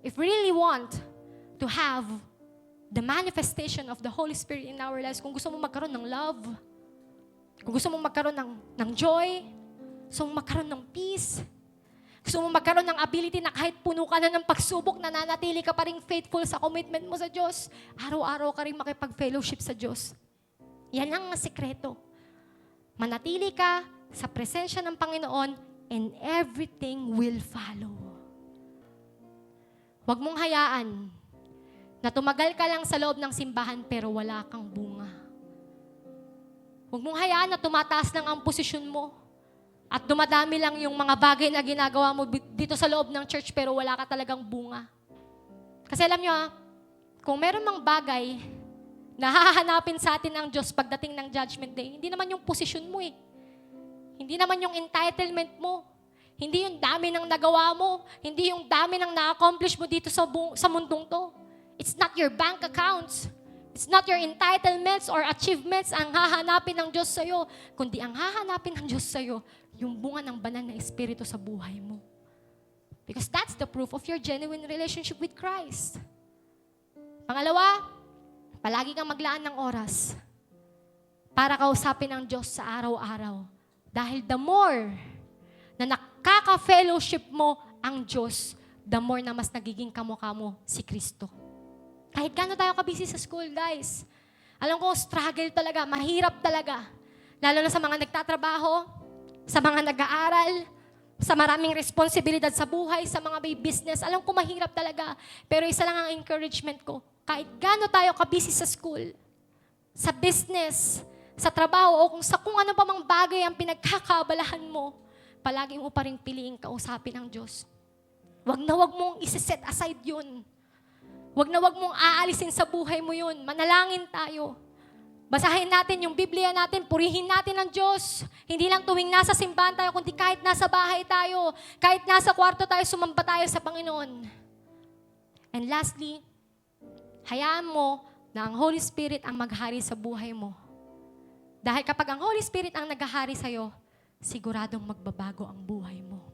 if we really want to have the manifestation of the Holy Spirit in our lives, kung gusto mo magkaroon ng love, kung gusto mo magkaroon ng joy, gusto mo magkaroon ng peace, gusto mo magkaroon ng ability na kahit puno ka na ng pagsubok, nananatili ka pa rin faithful sa commitment mo sa Diyos, araw-araw ka rin makipag-fellowship sa Diyos. Yan ang sikreto. Manatili ka sa presensya ng Panginoon and everything will follow. Huwag mong hayaan na tumagal ka lang sa loob ng simbahan pero wala kang bunga. Huwag mong hayaan na tumataas lang ang posisyon mo at dumadami lang yung mga bagay na ginagawa mo dito sa loob ng church pero wala ka talagang bunga. Kasi alam nyo kung meron mang bagay na hahanapin sa atin ng Diyos pagdating ng Judgment Day, hindi naman yung posisyon mo Hindi naman yung entitlement mo. Hindi yung dami ng nagawa mo. Hindi yung dami ng na-accomplish mo dito sa mundong to. It's not your bank accounts. It's not your entitlements or achievements ang hahanapin ng Diyos sa'yo, kundi ang hahanapin ng Diyos sa'yo, yung bunga ng banal na Espiritu sa buhay mo. Because that's the proof of your genuine relationship with Christ. Pangalawa, palagi kang maglaan ng oras para kausapin ang Diyos sa araw-araw. Dahil the more na nakaka-fellowship mo ang Diyos, the more na mas nagiging kamukha mo si Kristo. Kahit gaano tayo kabisi sa school, guys. Alam ko, struggle talaga, mahirap talaga. Lalo na sa mga nagtatrabaho, sa mga nag-aaral, sa maraming responsibilidad sa buhay, sa mga may business. Alam ko, mahirap talaga. Pero isa lang ang encouragement ko. Kahit gaano tayo kabisi sa school, sa business, sa trabaho, o kung ano pa mang bagay ang pinagkakaabalahan mo, palagi mo pa rin piliing kausapin ang Diyos. Wag na wag mong isi-set aside yun. Wag na wag mong aalisin sa buhay mo yun. Manalangin tayo. Basahin natin yung Biblia natin, purihin natin ang Diyos. Hindi lang tuwing nasa simbahan tayo, kundi kahit nasa bahay tayo, kahit nasa kwarto tayo, sumamba tayo sa Panginoon. And lastly, hayaan mo na ang Holy Spirit ang maghari sa buhay mo. Dahil kapag ang Holy Spirit ang naghahari sa'yo, siguradong magbabago ang buhay mo.